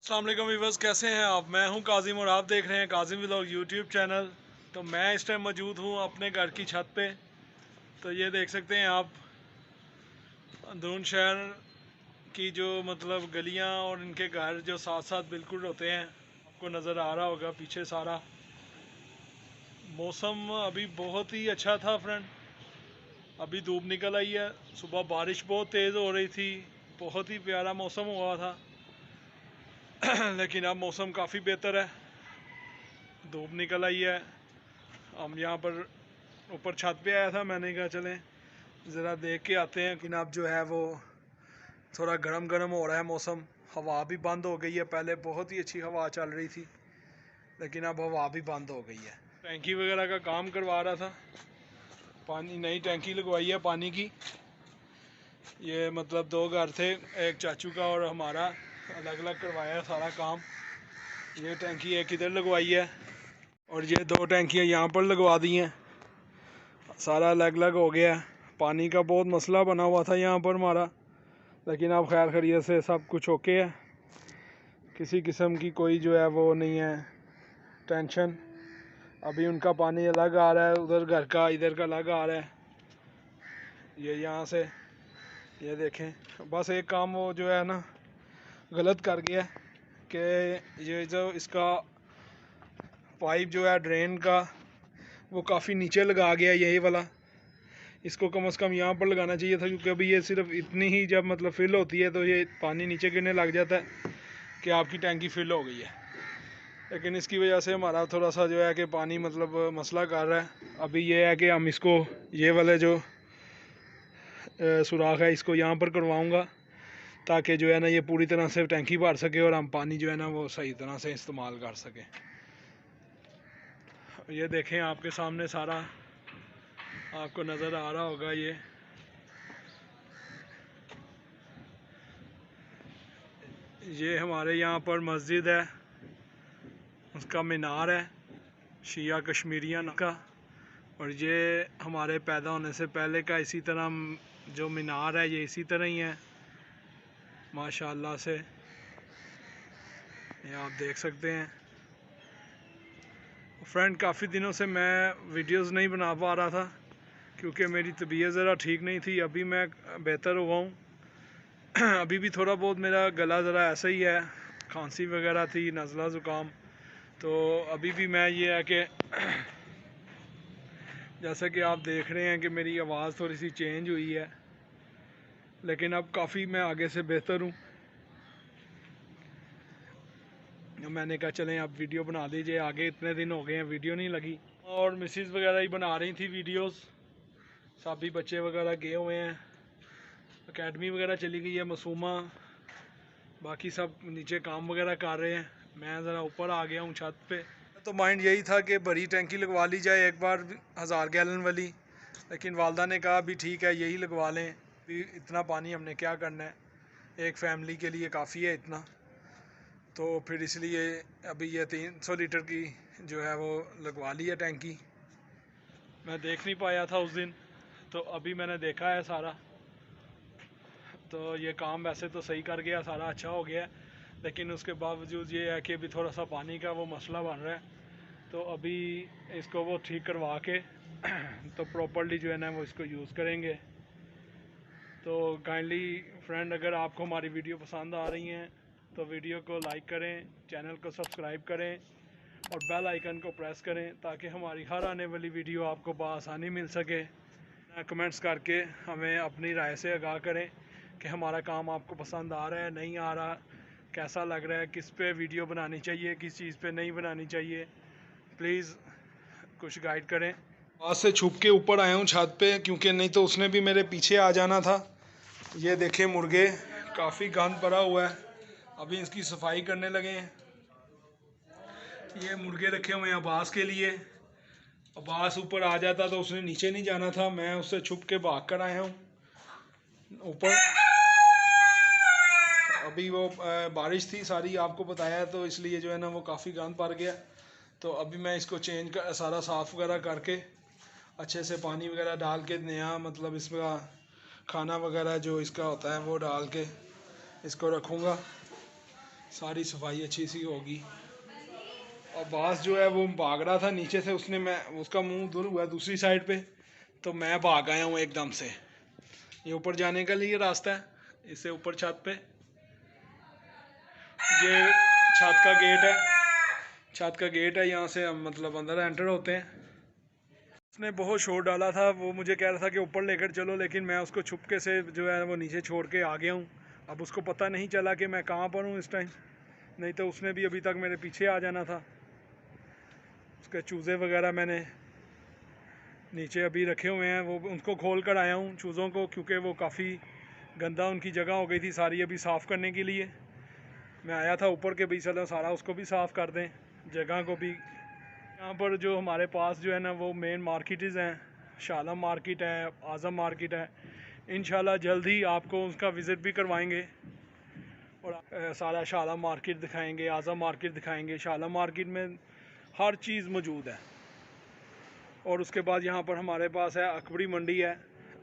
अस्सलाम वालेकुम व्यूअर्स, कैसे हैं आप। मैं हूं काजिम और आप देख रहे हैं काजिम व्लॉग यूट्यूब चैनल। तो मैं इस टाइम मौजूद हूं अपने घर की छत पे। तो ये देख सकते हैं आप अंदरून शहर की जो मतलब गलियां और इनके घर जो साथ साथ बिल्कुल होते हैं, आपको नज़र आ रहा होगा पीछे सारा। मौसम अभी बहुत ही अच्छा था फ्रेंड। अभी धूप निकल आई है, सुबह बारिश बहुत तेज़ हो रही थी, बहुत ही प्यारा मौसम हुआ था। लेकिन अब मौसम काफ़ी बेहतर है, धूप निकल आई है। हम यहाँ पर ऊपर छत पे आया था, मैंने कहा चलें ज़रा देख के आते हैं। लेकिन अब जो है वो थोड़ा गर्म गर्म हो रहा है मौसम। हवा भी बंद हो गई है, पहले बहुत ही अच्छी हवा चल रही थी लेकिन अब हवा भी बंद हो गई है। टैंकी वगैरह का काम करवा रहा था, पानी नई टैंकी लगवाई है पानी की। ये मतलब दो घर थे, एक चाचू का और हमारा, अलग अलग करवाया सारा काम। ये टैंकी एक इधर लगवाई है और ये दो टैंकियाँ यहाँ पर लगवा दी हैं। सारा अलग अलग हो गया है। पानी का बहुत मसला बना हुआ था यहाँ पर हमारा, लेकिन अब खैर खैरियत से सब कुछ ओके है। किसी किस्म की कोई जो है वो नहीं है टेंशन। अभी उनका पानी अलग आ रहा है, उधर घर का इधर का अलग आ रहा है। ये यहाँ से ये देखें, बस एक काम वो जो है ना गलत कर गया कि ये जो इसका पाइप जो है ड्रेन का वो काफ़ी नीचे लगा गया, यही वाला। इसको कम से कम यहाँ पर लगाना चाहिए था, क्योंकि अभी ये सिर्फ इतनी ही जब मतलब फिल होती है तो ये पानी नीचे गिरने लग जाता है कि आपकी टैंकी फिल हो गई है। लेकिन इसकी वजह से हमारा थोड़ा सा जो है कि पानी मतलब मसला कर रहा है। अभी ये है कि हम इसको ये वाले जो सुराख है इसको यहाँ पर करवाऊँगा, ताकि जो है ना ये पूरी तरह से टैंकी भर सके और हम पानी जो है ना वो सही तरह से इस्तेमाल कर सकें। ये देखें आपके सामने सारा आपको नज़र आ रहा होगा। ये हमारे यहाँ पर मस्जिद है, उसका मीनार है शिया कश्मीरियन का। और ये हमारे पैदा होने से पहले का इसी तरह जो मीनार है ये इसी तरह ही है माशाल्लाह से, ये आप देख सकते हैं। फ्रेंड, काफ़ी दिनों से मैं वीडियोस नहीं बना पा रहा था क्योंकि मेरी तबीयत ज़रा ठीक नहीं थी। अभी मैं बेहतर हुआ हूँ। अभी भी थोड़ा बहुत मेरा गला ज़रा ऐसा ही है, खांसी वगैरह थी, नज़ला ज़ुकाम। तो अभी भी मैं ये है कि जैसा कि आप देख रहे हैं कि मेरी आवाज़ थोड़ी सी चेंज हुई है, लेकिन अब काफ़ी मैं आगे से बेहतर हूँ। मैंने कहा चलें अब वीडियो बना लीजिए, आगे इतने दिन हो गए हैं वीडियो नहीं लगी। और मिसेस वगैरह ही बना रही थी वीडियोस, सभी बच्चे वगैरह गए हुए हैं, एकेडमी वगैरह चली गई है मासूमा, बाकी सब नीचे काम वगैरह कर रहे हैं। मैं ज़रा ऊपर आ गया हूँ छत पे। तो माइंड यही था कि बड़ी टैंकी लगवा ली जाए एक बार, 1000 गैलन वाली। लेकिन वालदा ने कहा भी ठीक है यही लगवा लें, भी इतना पानी हमने क्या करना है, एक फैमिली के लिए काफ़ी है इतना। तो फिर इसलिए अभी ये 300 लीटर की जो है वो लगवा ली है टैंकी। मैं देख नहीं पाया था उस दिन, तो अभी मैंने देखा है सारा। तो ये काम वैसे तो सही कर गया, सारा अच्छा हो गया, लेकिन उसके बावजूद ये है कि अभी थोड़ा सा पानी का वो मसला बन रहा है। तो अभी इसको वो ठीक करवा के तो प्रॉपर्ली जो है ना वो इसको यूज़ करेंगे। तो काइंडली फ्रेंड, अगर आपको हमारी वीडियो पसंद आ रही हैं तो वीडियो को लाइक करें, चैनल को सब्सक्राइब करें और बेल आइकन को प्रेस करें, ताकि हमारी हर आने वाली वीडियो आपको बआसानी मिल सके। कमेंट्स करके हमें अपनी राय से आगाह करें कि हमारा काम आपको पसंद आ रहा है, नहीं आ रहा, कैसा लग रहा है, किस पे वीडियो बनानी चाहिए, किस चीज़ पे नहीं बनानी चाहिए। प्लीज़ कुछ गाइड करें। आज से छुप के ऊपर आया हूँ छत पे, क्योंकि नहीं तो उसने भी मेरे पीछे आ जाना था। ये देखें मुर्गे, काफ़ी गंद पड़ा हुआ है, अभी इसकी सफाई करने लगे हैं। ये मुर्गे रखे हुए हैं अब्बास के लिए। अब्बास ऊपर आ जाता तो उसने नीचे नहीं जाना था, मैं उससे छुप के भाग कर आया हूँ ऊपर। अभी वो बारिश थी सारी, आपको बताया, तो इसलिए जो है ना वो काफ़ी गंद पड़ गया। तो अभी मैं इसको चेंज कर सारा साफ़ वगैरह करके अच्छे से पानी वगैरह डाल के नया मतलब इसका खाना वगैरह जो इसका होता है वो डाल के इसको रखूँगा सारी सफाई अच्छी सी होगी। और बास जो है वो भाग रहा था नीचे से, उसका मुंह दूर हुआ दूसरी साइड पे, तो मैं भाग आया हूँ एकदम से। ये ऊपर जाने के लिए रास्ता है, इससे ऊपर छत पे, ये छत का गेट है, छत का गेट है, यहाँ से हम मतलब अंदर एंटर होते हैं। उसने बहुत शोर डाला था, वो मुझे कह रहा था कि ऊपर लेकर चलो, लेकिन मैं उसको छुपके से जो है वो नीचे छोड़ के आ गया हूँ। अब उसको पता नहीं चला कि मैं कहाँ पर हूँ इस टाइम, नहीं तो उसने भी अभी तक मेरे पीछे आ जाना था। उसके चूज़े वगैरह मैंने नीचे अभी रखे हुए हैं, वो उनको खोल कर आया हूँ चूज़ों को, क्योंकि वो काफ़ी गंदा उनकी जगह हो गई थी सारी, अभी साफ़ करने के लिए मैं आया था ऊपर के भी, चलो सारा उसको भी साफ़ कर दें, जगह को भी। यहाँ पर जो हमारे पास जो है ना वो मेन मार्केट्स हैं, शालम मार्केट है, आज़म मार्केट है। इंशाल्लाह जल्द ही आपको उसका विज़िट भी करवाएंगे और सारा शालम मार्केट दिखाएंगे, आज़म मार्केट दिखाएंगे। शालम मार्केट में हर चीज़ मौजूद है। और उसके बाद यहाँ पर हमारे पास है अकबरी मंडी है,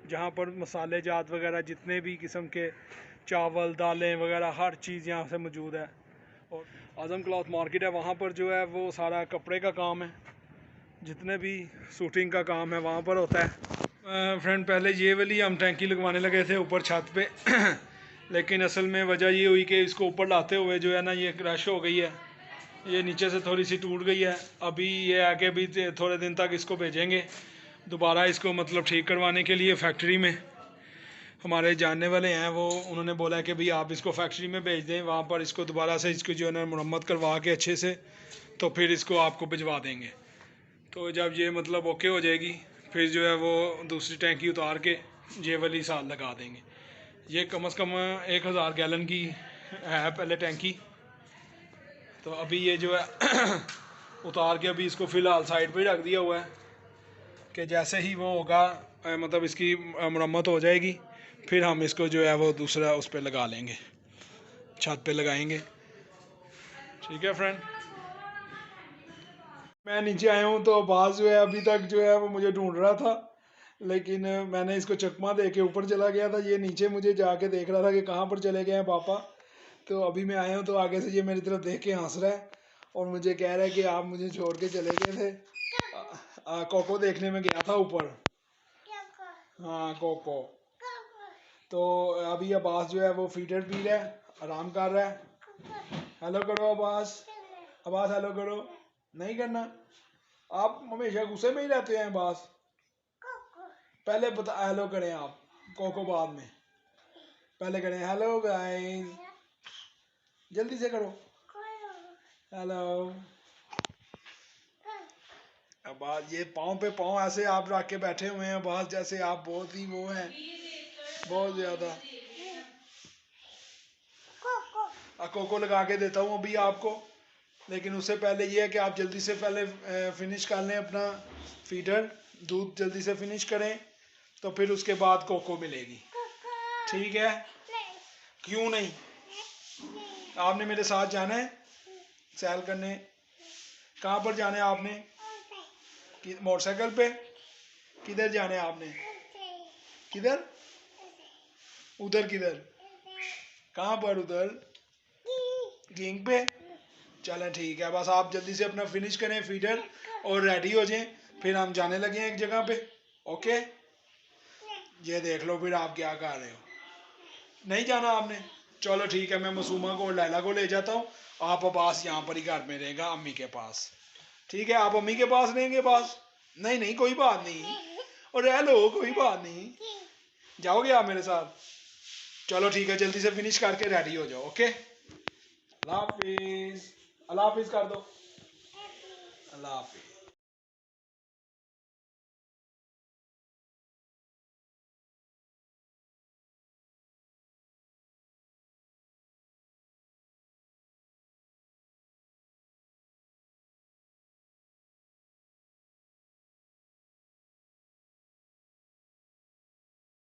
जहाँ पर मसाले जात वगैरह जितने भी किस्म के चावल दालें वगैरह हर चीज़ यहाँ से मौजूद है। और आज़म क्लॉथ मार्केट है, वहाँ पर जो है वो सारा कपड़े का काम है, जितने भी शूटिंग का काम है वहाँ पर होता है। फ्रेंड पहले ये वाली हम टैंकी लगवाने लगे थे ऊपर छत पे लेकिन असल में वजह ये हुई कि इसको ऊपर लाते हुए जो है ना ये क्रश हो गई है, ये नीचे से थोड़ी सी टूट गई है। अभी ये आके भी थोड़े दिन तक इसको भेजेंगे दोबारा, इसको मतलब ठीक करवाने के लिए फैक्ट्री में। हमारे जानने वाले हैं वो, उन्होंने बोला है कि भाई आप इसको फैक्ट्री में भेज दें, वहाँ पर इसको दोबारा से इसको जो है ना मुरम्मत करवा के अच्छे से, तो फिर इसको आपको भिजवा देंगे। तो जब ये मतलब ओके हो जाएगी, फिर जो है वो दूसरी टैंकी उतार के ये वाली साल लगा देंगे। ये कम से कम 1000 गैलन की है पहले टैंकी। तो अभी ये जो है उतार के अभी इसको फ़िलहाल साइड पे रख दिया हुआ है कि जैसे ही वो होगा मतलब इसकी मुरम्मत हो जाएगी, फिर हम इसको जो है वो दूसरा उस पर लगा लेंगे, छत पे लगाएंगे। ठीक है फ्रेंड, मैं नीचे आया हूँ तो अब्बास जो है अभी तक जो है वो मुझे ढूंढ रहा था, लेकिन मैंने इसको चकमा दे के ऊपर चला गया था, ये नीचे मुझे जाके देख रहा था कि कहाँ पर चले गए हैं पापा। तो अभी मैं आया हूँ तो आगे से ये मेरी तरफ देख के हंस रहा है और मुझे कह रहा है कि आप मुझे छोड़ के चले गए थे। कोको देखने में गया था ऊपर। हाँ कोको। तो अभी अब्बास जो है वो फीडर पी रहा है, आराम कर रहा है। हेलो करो अब्बास, अब्बास हेलो करो। नहीं करना, आप हमेशा गुस्से में ही रहते हैं अब्बास। पहले बता हेलो करें आप, कोको बाद में, पहले करें हेलो गाइस, जल्दी से करो हेलो। अब्बास ये पाँव पे पाँव ऐसे आप रख के बैठे हुए हैं अब्बास, जैसे आप बहुत ही वो हैं, बहुत ज्यादा। कोको लगा के देता हूँ अभी आपको, लेकिन उससे पहले ये है कि आप जल्दी से पहले फिनिश कर लें अपना फीडर, दूध जल्दी से फिनिश करें, तो फिर उसके बाद कोको मिलेगी। ठीक है? क्यों नहीं? आपने मेरे साथ जाना है सैर करने। कहाँ पर जाना है आपने? मोटरसाइकिल पे? किधर जाना है आपने? किधर? उधर किधर? कहाँ पर उधर? किंग पे? चलें ठीक है, बस आप जल्दी से अपना फिनिश करें फीडर और रेडी हो जाएं, फिर हम जाने लगे हैं एक जगह पे। ओके, ये देख लो फिर आप क्या कर रहे हो। नहीं जाना आपने? चलो ठीक है, मैं मासूमा को और लैला को ले जाता हूँ, आप अब्बास यहाँ पर ही घर में रहेगा अम्मी के पास। ठीक है, आप अम्मी के पास रहेंगे पास? नहीं नहीं कोई बात नहीं, और रह लो कोई बात नहीं, जाओगे आप मेरे साथ? चलो ठीक है, जल्दी से फिनिश करके रेडी हो जाओ। ओके, अल्लाह हाफिज, अल्लाह हाफिज कर दो, अल्लाह हाफिज।